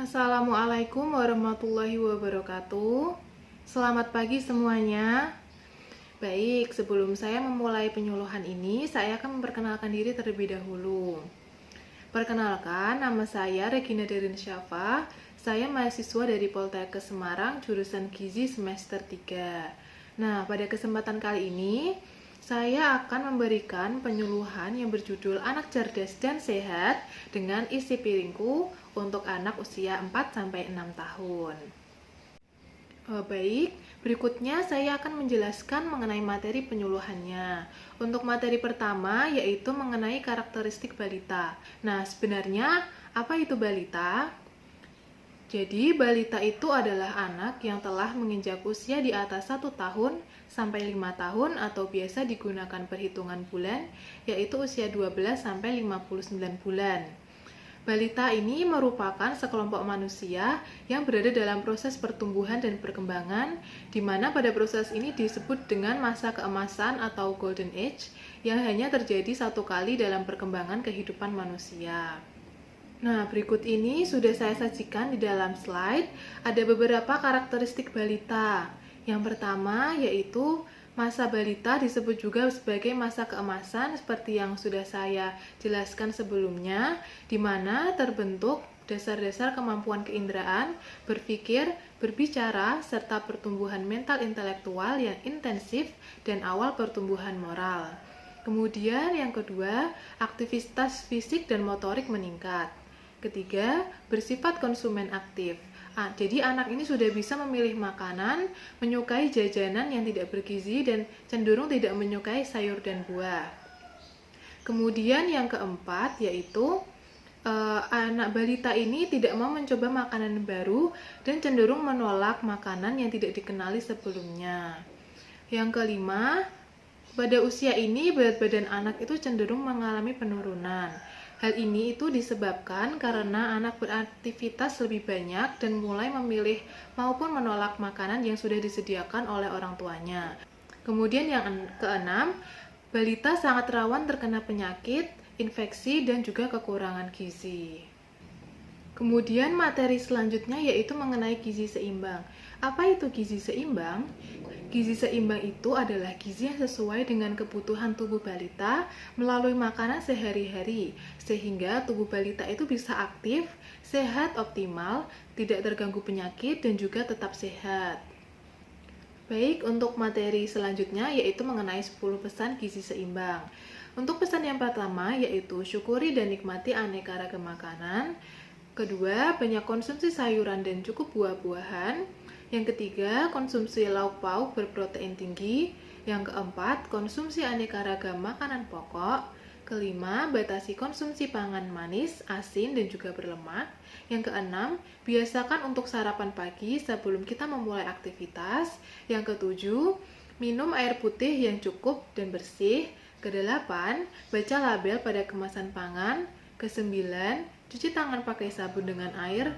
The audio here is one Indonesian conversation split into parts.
Assalamualaikum warahmatullahi wabarakatuh. Selamat pagi semuanya. Baik, sebelum saya memulai penyuluhan ini, saya akan memperkenalkan diri terlebih dahulu. Perkenalkan, nama saya Regina Derin Syafa. Saya mahasiswa dari Poltekkes Semarang, jurusan Gizi semester 3. Nah, pada kesempatan kali ini, saya akan memberikan penyuluhan yang berjudul Anak Cerdas dan Sehat dengan isi piringku untuk anak usia 4-6 tahun. Baik, berikutnya saya akan menjelaskan mengenai materi penyuluhannya. Untuk materi pertama yaitu mengenai karakteristik balita. Nah, sebenarnya apa itu balita? Jadi, balita itu adalah anak yang telah menginjak usia di atas 1 tahun sampai 5 tahun atau biasa digunakan perhitungan bulan, yaitu usia 12 sampai 59 bulan. Balita ini merupakan sekelompok manusia yang berada dalam proses pertumbuhan dan perkembangan, di mana pada proses ini disebut dengan masa keemasan atau golden age, yang hanya terjadi satu kali dalam perkembangan kehidupan manusia. Nah, berikut ini sudah saya sajikan di dalam slide, ada beberapa karakteristik balita. Yang pertama yaitu masa balita disebut juga sebagai masa keemasan seperti yang sudah saya jelaskan sebelumnya, di mana terbentuk dasar-dasar kemampuan keinderaan, berpikir, berbicara, serta pertumbuhan mental intelektual yang intensif dan awal pertumbuhan moral. Kemudian yang kedua, aktivitas fisik dan motorik meningkat. Ketiga, bersifat konsumen aktif. Jadi anak ini sudah bisa memilih makanan, menyukai jajanan yang tidak bergizi, dan cenderung tidak menyukai sayur dan buah. Kemudian yang keempat yaitu anak balita ini tidak mau mencoba makanan baru dan cenderung menolak makanan yang tidak dikenali sebelumnya. Yang kelima, pada usia ini berat badan anak itu cenderung mengalami penurunan. Hal ini itu disebabkan karena anak beraktivitas lebih banyak dan mulai memilih maupun menolak makanan yang sudah disediakan oleh orang tuanya. Kemudian yang keenam, balita sangat rawan terkena penyakit, infeksi, dan juga kekurangan gizi. Kemudian materi selanjutnya yaitu mengenai gizi seimbang. Apa itu gizi seimbang? Gizi seimbang itu adalah gizi yang sesuai dengan kebutuhan tubuh balita melalui makanan sehari-hari, sehingga tubuh balita itu bisa aktif, sehat, optimal, tidak terganggu penyakit, dan juga tetap sehat. Baik, untuk materi selanjutnya yaitu mengenai 10 pesan gizi seimbang. Untuk pesan yang pertama yaitu syukuri dan nikmati aneka ragam makanan. Kedua, banyak konsumsi sayuran dan cukup buah-buahan. Yang ketiga, konsumsi lauk pauk berprotein tinggi. Yang keempat, konsumsi aneka ragam makanan pokok. Kelima, batasi konsumsi pangan manis, asin, dan juga berlemak. Yang keenam, biasakan untuk sarapan pagi sebelum kita memulai aktivitas. Yang ketujuh, minum air putih yang cukup dan bersih. Kedelapan, baca label pada kemasan pangan. Kesembilan, cuci tangan pakai sabun dengan air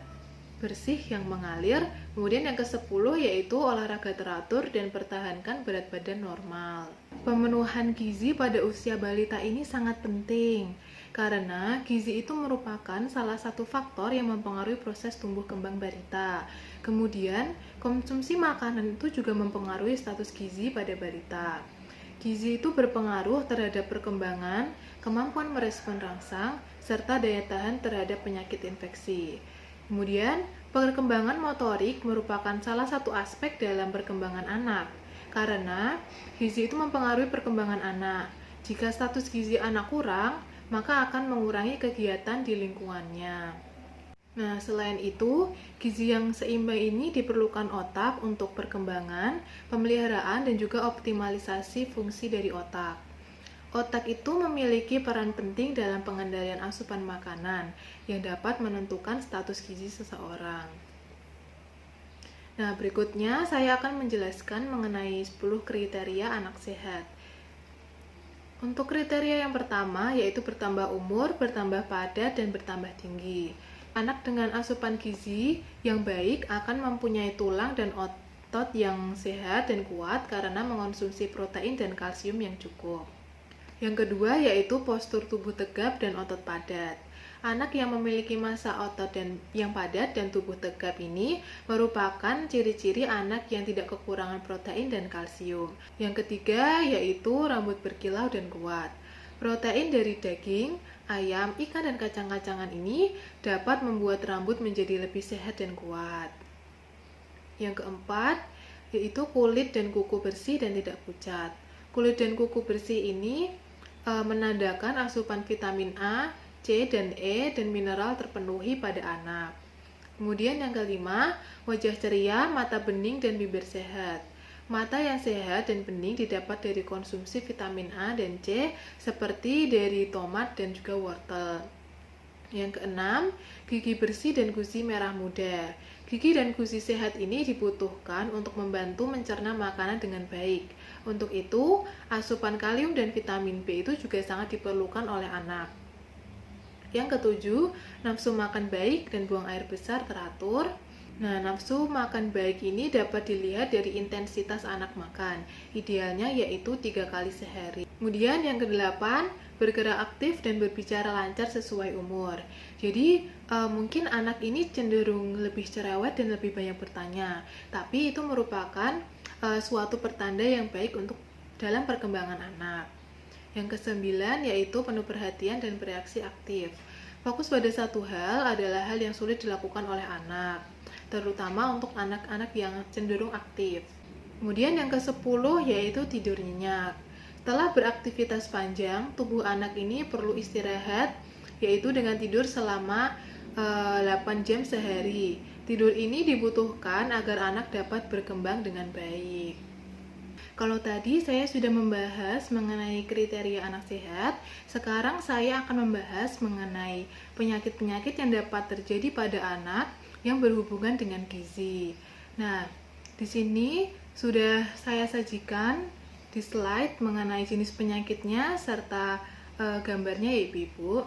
bersih yang mengalir. Kemudian yang ke-10 yaitu olahraga teratur dan pertahankan berat badan normal. Pemenuhan gizi pada usia balita ini sangat penting karena gizi itu merupakan salah satu faktor yang mempengaruhi proses tumbuh kembang balita. Kemudian konsumsi makanan itu juga mempengaruhi status gizi pada balita. Gizi itu berpengaruh terhadap perkembangan, kemampuan merespon rangsang, serta daya tahan terhadap penyakit infeksi. Kemudian, perkembangan motorik merupakan salah satu aspek dalam perkembangan anak, karena gizi itu mempengaruhi perkembangan anak. Jika status gizi anak kurang, maka akan mengurangi kegiatan di lingkungannya. Nah, selain itu, gizi yang seimbang ini diperlukan otak untuk perkembangan, pemeliharaan, dan juga optimalisasi fungsi dari otak. Otak itu memiliki peran penting dalam pengendalian asupan makanan yang dapat menentukan status gizi seseorang. Nah, berikutnya saya akan menjelaskan mengenai 10 kriteria anak sehat. Untuk kriteria yang pertama yaitu bertambah umur, bertambah padat, dan bertambah tinggi. Anak dengan asupan gizi yang baik akan mempunyai tulang dan otot yang sehat dan kuat karena mengonsumsi protein dan kalsium yang cukup. Yang kedua yaitu postur tubuh tegap dan otot padat. Anak yang memiliki massa otot yang padat dan tubuh tegap ini merupakan ciri-ciri anak yang tidak kekurangan protein dan kalsium. Yang ketiga yaitu rambut berkilau dan kuat. Protein dari daging, ayam, ikan, dan kacang-kacangan ini dapat membuat rambut menjadi lebih sehat dan kuat. Yang keempat yaitu kulit dan kuku bersih dan tidak pucat. Kulit dan kuku bersih ini menandakan asupan vitamin A, C, dan E, dan mineral terpenuhi pada anak. Kemudian yang kelima, wajah ceria, mata bening, dan bibir sehat. Mata yang sehat dan bening didapat dari konsumsi vitamin A dan C seperti dari tomat dan juga wortel. Yang keenam, gigi bersih dan gusi merah muda. Gigi dan gusi sehat ini dibutuhkan untuk membantu mencerna makanan dengan baik. Untuk itu, asupan kalium dan vitamin B itu juga sangat diperlukan oleh anak. Yang ketujuh, nafsu makan baik dan buang air besar teratur. Nah, nafsu makan baik ini dapat dilihat dari intensitas anak makan. Idealnya yaitu 3 kali sehari. Kemudian yang kedelapan, bergerak aktif dan berbicara lancar sesuai umur. Jadi, mungkin anak ini cenderung lebih cerewet dan lebih banyak bertanya. Tapi itu merupakan suatu pertanda yang baik untuk dalam perkembangan anak. Yang kesembilan yaitu penuh perhatian dan bereaksi aktif. Fokus pada satu hal adalah hal yang sulit dilakukan oleh anak, terutama untuk anak-anak yang cenderung aktif. Kemudian yang ke-10 yaitu tidur nyenyak. Setelah beraktivitas panjang, tubuh anak ini perlu istirahat, yaitu dengan tidur selama 8 jam sehari. Tidur ini dibutuhkan agar anak dapat berkembang dengan baik. Kalau tadi saya sudah membahas mengenai kriteria anak sehat, sekarang saya akan membahas mengenai penyakit-penyakit yang dapat terjadi pada anak yang berhubungan dengan gizi. Nah, di sini sudah saya sajikan di slide mengenai jenis penyakitnya serta gambarnya ya Ibu.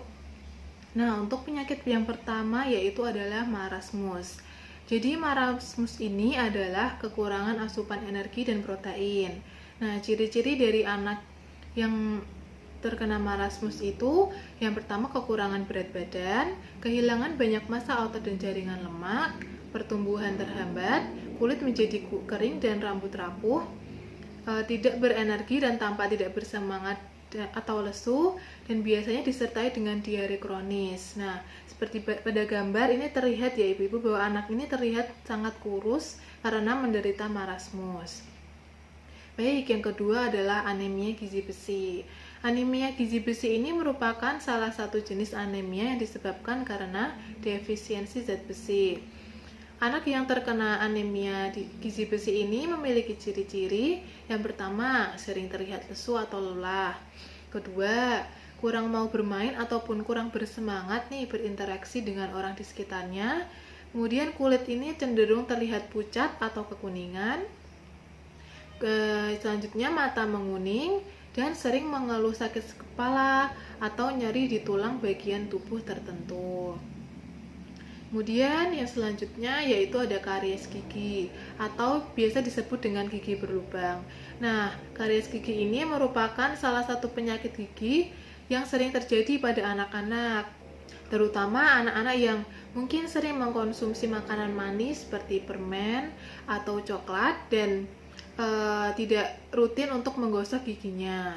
Nah, untuk penyakit yang pertama yaitu adalah marasmus. Jadi marasmus ini adalah kekurangan asupan energi dan protein. Nah, ciri-ciri dari anak yang terkena marasmus itu yang pertama kekurangan berat badan, kehilangan banyak massa otot dan jaringan lemak, pertumbuhan terhambat, kulit menjadi kering dan rambut rapuh, tidak berenergi dan tampak tidak bersemangat atau lesu, dan biasanya disertai dengan diare kronis. Nah, seperti pada gambar ini terlihat ya ibu-ibu bahwa anak ini terlihat sangat kurus karena menderita marasmus. Baik, yang kedua adalah anemia gizi besi. Anemia gizi besi ini merupakan salah satu jenis anemia yang disebabkan karena defisiensi zat besi. Anak yang terkena anemia gizi besi ini memiliki ciri-ciri. Yang pertama, sering terlihat lesu atau lelah. Kedua, kurang mau bermain ataupun kurang bersemangat nih berinteraksi dengan orang di sekitarnya. Kemudian kulit ini cenderung terlihat pucat atau kekuningan. Selanjutnya mata menguning dan sering mengeluh sakit kepala atau nyeri di tulang bagian tubuh tertentu. Kemudian yang selanjutnya yaitu ada karies gigi atau biasa disebut dengan gigi berlubang. Nah, karies gigi ini merupakan salah satu penyakit gigi yang sering terjadi pada anak-anak, terutama anak-anak yang mungkin sering mengkonsumsi makanan manis seperti permen atau coklat dan tidak rutin untuk menggosok giginya.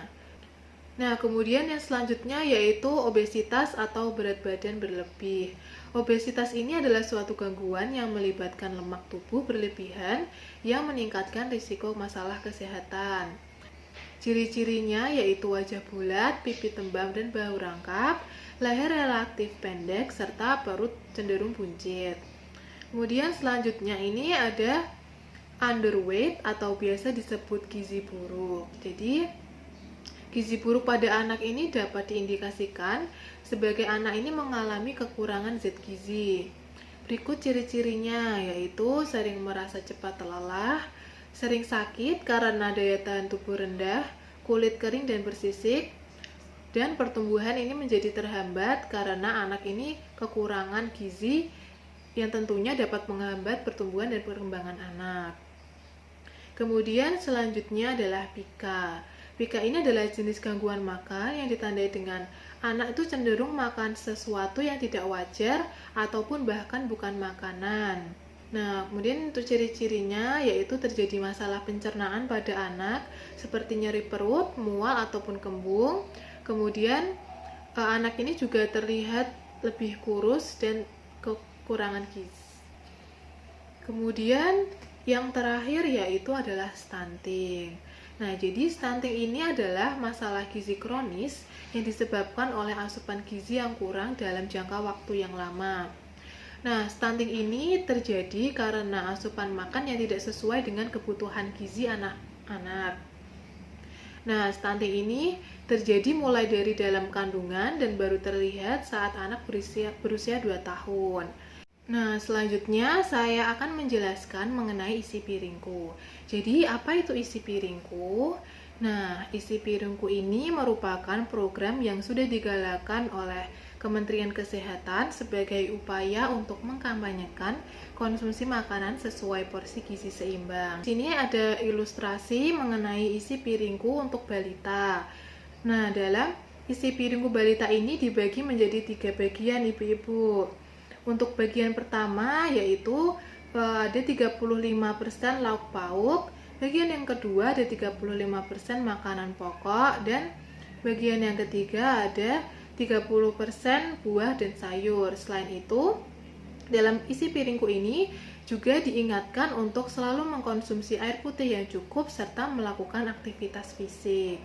Nah, kemudian yang selanjutnya yaitu obesitas atau berat badan berlebih. Obesitas ini adalah suatu gangguan yang melibatkan lemak tubuh berlebihan yang meningkatkan risiko masalah kesehatan. Ciri-cirinya yaitu wajah bulat, pipi tembam dan bahu rangkap, leher relatif pendek, serta perut cenderung buncit. Kemudian selanjutnya ini ada underweight atau biasa disebut gizi buruk. Jadi, gizi buruk pada anak ini dapat diindikasikan sebagai anak ini mengalami kekurangan zat gizi. Berikut ciri-cirinya yaitu sering merasa cepat lelah, sering sakit karena daya tahan tubuh rendah, kulit kering dan bersisik, dan pertumbuhan ini menjadi terhambat karena anak ini kekurangan gizi yang tentunya dapat menghambat pertumbuhan dan perkembangan anak. Kemudian selanjutnya adalah pika. Pika ini adalah jenis gangguan makan yang ditandai dengan anak itu cenderung makan sesuatu yang tidak wajar ataupun bahkan bukan makanan. Nah, kemudian untuk ciri-cirinya yaitu terjadi masalah pencernaan pada anak seperti nyeri perut, mual ataupun kembung. Kemudian anak ini juga terlihat lebih kurus dan kekurangan gizi. Kemudian yang terakhir yaitu adalah stunting. Nah, jadi stunting ini adalah masalah gizi kronis yang disebabkan oleh asupan gizi yang kurang dalam jangka waktu yang lama. Nah, stunting ini terjadi karena asupan makan yang tidak sesuai dengan kebutuhan gizi anak-anak. Nah, stunting ini terjadi mulai dari dalam kandungan dan baru terlihat saat anak berusia 2 tahun. Nah, selanjutnya saya akan menjelaskan mengenai isi piringku. Jadi, apa itu isi piringku? Nah, isi piringku ini merupakan program yang sudah digalakkan oleh Kementerian Kesehatan sebagai upaya untuk mengkampanyekan konsumsi makanan sesuai porsi gizi seimbang. Di sini ada ilustrasi mengenai isi piringku untuk balita. Nah, dalam isi piringku balita ini dibagi menjadi 3 bagian, ibu-ibu. Untuk bagian pertama yaitu ada 35% lauk pauk, bagian yang kedua ada 35% makanan pokok, dan bagian yang ketiga ada 30% buah dan sayur. Selain itu, dalam isi piringku ini juga diingatkan untuk selalu mengkonsumsi air putih yang cukup serta melakukan aktivitas fisik.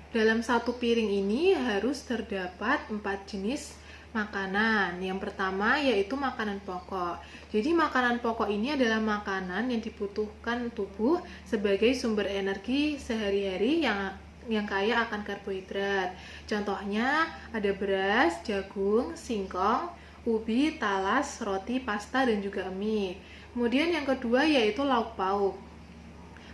Dalam satu piring ini harus terdapat 4 jenis makanan. Yang pertama yaitu makanan pokok. Jadi makanan pokok ini adalah makanan yang dibutuhkan tubuh sebagai sumber energi sehari-hari yang kaya akan karbohidrat. Contohnya ada beras, jagung, singkong, ubi, talas, roti, pasta, dan juga mie. Kemudian yang kedua yaitu lauk pauk.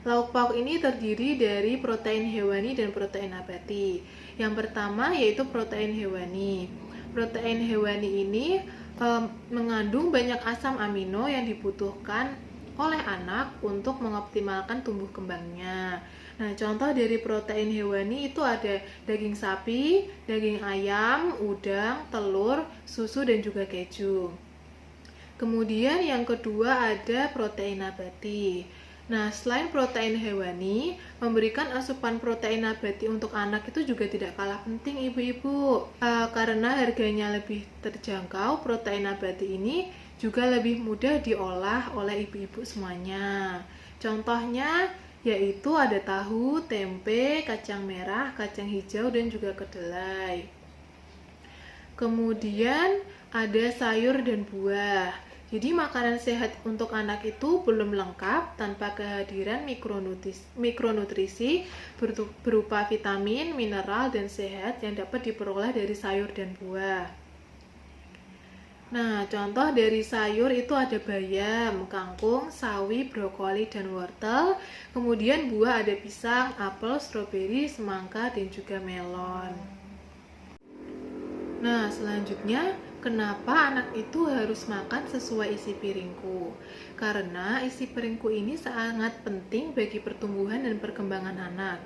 Lauk pauk ini terdiri dari protein hewani dan protein nabati. Yang pertama yaitu protein hewani. Protein hewani ini mengandung banyak asam amino yang dibutuhkan oleh anak untuk mengoptimalkan tumbuh kembangnya. Nah, contoh dari protein hewani itu ada daging sapi, daging ayam, udang, telur, susu, dan juga keju. Kemudian yang kedua ada protein nabati. Nah, selain protein hewani, memberikan asupan protein nabati untuk anak itu juga tidak kalah penting, ibu-ibu. Karena harganya lebih terjangkau, protein nabati ini juga lebih mudah diolah oleh ibu-ibu semuanya. Contohnya yaitu ada tahu, tempe, kacang merah, kacang hijau, dan juga kedelai. Kemudian ada sayur dan buah. Jadi makanan sehat untuk anak itu belum lengkap tanpa kehadiran mikronutrisi berupa vitamin, mineral, dan sehat yang dapat diperoleh dari sayur dan buah. Nah, contoh dari sayur itu ada bayam, kangkung, sawi, brokoli, dan wortel. Kemudian buah ada pisang, apel, stroberi, semangka, dan juga melon. Nah, selanjutnya, kenapa anak itu harus makan sesuai isi piringku? Karena isi piringku ini sangat penting bagi pertumbuhan dan perkembangan anak.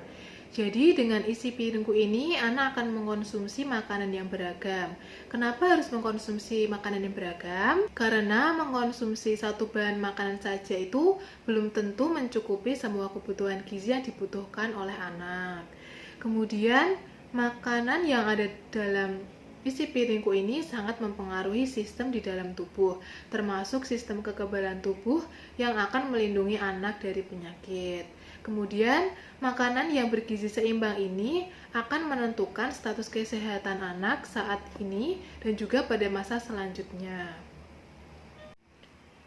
Jadi dengan isi piringku ini, anak akan mengkonsumsi makanan yang beragam. Kenapa harus mengkonsumsi makanan yang beragam? Karena mengkonsumsi satu bahan makanan saja itu belum tentu mencukupi semua kebutuhan gizi yang dibutuhkan oleh anak. Kemudian, makanan yang ada dalam isi piringku ini sangat mempengaruhi sistem di dalam tubuh, termasuk sistem kekebalan tubuh yang akan melindungi anak dari penyakit. Kemudian, makanan yang bergizi seimbang ini akan menentukan status kesehatan anak saat ini dan juga pada masa selanjutnya.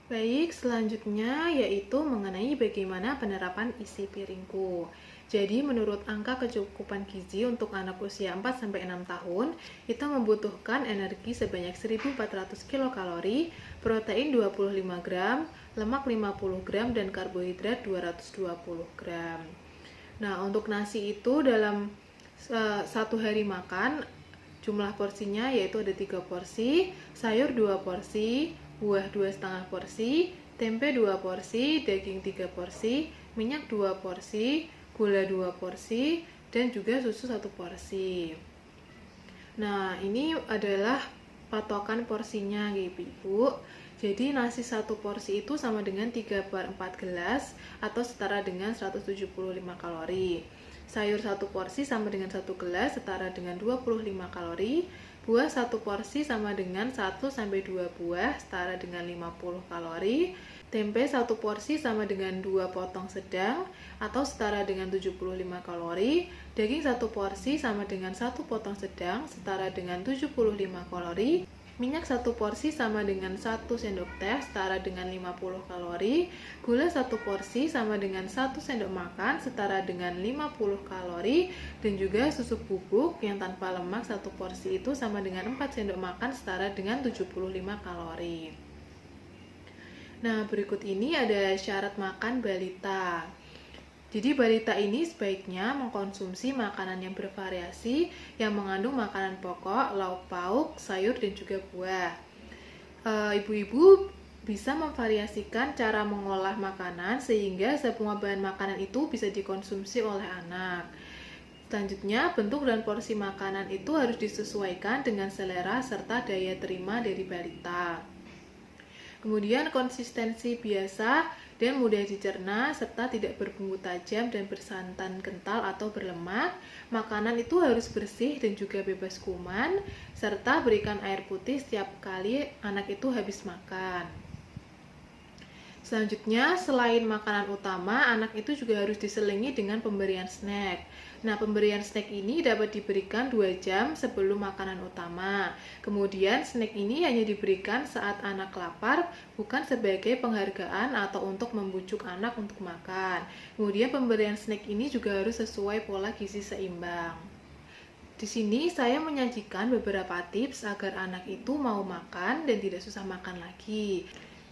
Baik, selanjutnya yaitu mengenai bagaimana penerapan isi piringku. Jadi, menurut angka kecukupan gizi untuk anak usia 4-6 tahun, itu membutuhkan energi sebanyak 1.400 kilokalori, protein 25 gram, lemak 50 gram, dan karbohidrat 220 gram. Nah, untuk nasi itu dalam satu hari makan, jumlah porsinya yaitu ada 3 porsi, sayur 2 porsi, buah 2,5 porsi, tempe 2 porsi, daging 3 porsi, minyak 2 porsi, gula 2 porsi, dan juga susu 1 porsi. Nah, ini adalah patokan porsinya Ibu-ibu. Jadi nasi satu porsi itu sama dengan 3/4 gelas atau setara dengan 175 kalori. Sayur satu porsi sama dengan 1 gelas setara dengan 25 kalori. Buah satu porsi sama dengan 1-2 buah setara dengan 50 kalori. Tempe satu porsi sama dengan 2 potong sedang atau setara dengan 75 kalori. Daging satu porsi sama dengan 1 potong sedang setara dengan 75 kalori. Minyak satu porsi sama dengan 1 sendok teh setara dengan 50 kalori. Gula satu porsi sama dengan 1 sendok makan setara dengan 50 kalori. Dan juga susu bubuk yang tanpa lemak satu porsi itu sama dengan 4 sendok makan setara dengan 75 kalori. Nah, berikut ini ada syarat makan balita. Jadi balita ini sebaiknya mengkonsumsi makanan yang bervariasi yang mengandung makanan pokok, lauk pauk, sayur, dan juga buah. Ibu-ibu bisa memvariasikan cara mengolah makanan sehingga semua bahan makanan itu bisa dikonsumsi oleh anak. Selanjutnya, bentuk dan porsi makanan itu harus disesuaikan dengan selera serta daya terima dari balita. Kemudian konsistensi biasa dan mudah dicerna serta tidak berbumbu tajam dan bersantan kental atau berlemak. Makanan itu harus bersih dan juga bebas kuman, serta berikan air putih setiap kali anak itu habis makan. Selanjutnya, selain makanan utama, anak itu juga harus diselingi dengan pemberian snack. Nah, pemberian snack ini dapat diberikan 2 jam sebelum makanan utama. Kemudian, snack ini hanya diberikan saat anak lapar, bukan sebagai penghargaan atau untuk membujuk anak untuk makan. Kemudian, pemberian snack ini juga harus sesuai pola gizi seimbang. Di sini saya menyajikan beberapa tips agar anak itu mau makan dan tidak susah makan lagi.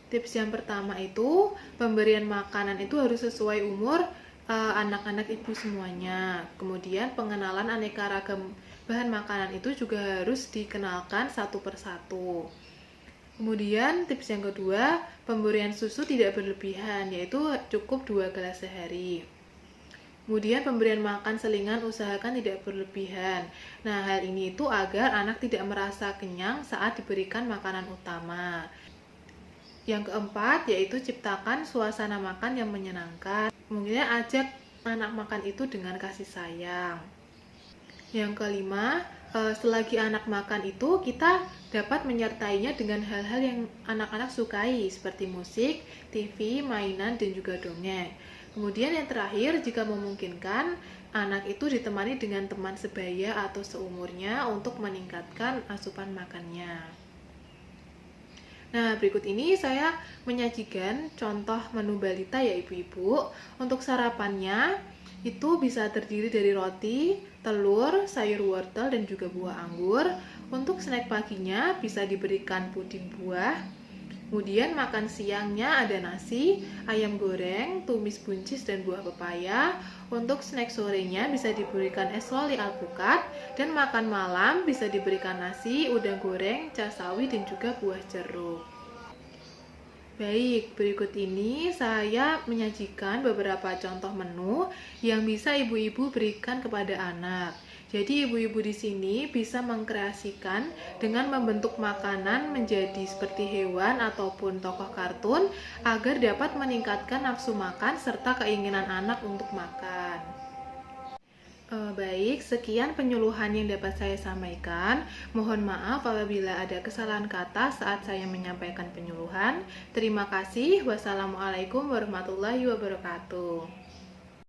Tips yang pertama itu, pemberian makanan itu harus sesuai umur anak-anak ibu semuanya. Kemudian pengenalan aneka ragam bahan makanan itu juga harus dikenalkan satu persatu. Kemudian tips yang kedua, pemberian susu tidak berlebihan, yaitu cukup 2 gelas sehari. Kemudian pemberian makan selingan usahakan tidak berlebihan. Nah, hal ini itu agar anak tidak merasa kenyang saat diberikan makanan utama. Yang keempat, yaitu ciptakan suasana makan yang menyenangkan. Kemudian ajak anak makan itu dengan kasih sayang. Yang kelima, selagi anak makan itu kita dapat menyertainya dengan hal-hal yang anak-anak sukai seperti musik, TV, mainan, dan juga dongeng. Kemudian yang terakhir, jika memungkinkan, anak itu ditemani dengan teman sebaya atau seumurnya untuk meningkatkan asupan makannya. Nah, berikut ini saya menyajikan contoh menu balita ya ibu-ibu. Untuk sarapannya itu bisa terdiri dari roti, telur, sayur wortel, dan juga buah anggur. Untuk snack paginya bisa diberikan puding buah. Kemudian makan siangnya ada nasi, ayam goreng, tumis buncis, dan buah pepaya. Untuk snack sorenya bisa diberikan es loli alpukat. Dan makan malam bisa diberikan nasi, udang goreng, casawi, dan juga buah jeruk. Baik, berikut ini saya menyajikan beberapa contoh menu yang bisa ibu-ibu berikan kepada anak. Jadi ibu-ibu di sini bisa mengkreasikan dengan membentuk makanan menjadi seperti hewan ataupun tokoh kartun agar dapat meningkatkan nafsu makan serta keinginan anak untuk makan. Baik, sekian penyuluhan yang dapat saya sampaikan. Mohon maaf apabila ada kesalahan kata saat saya menyampaikan penyuluhan. Terima kasih. Wassalamualaikum warahmatullahi wabarakatuh.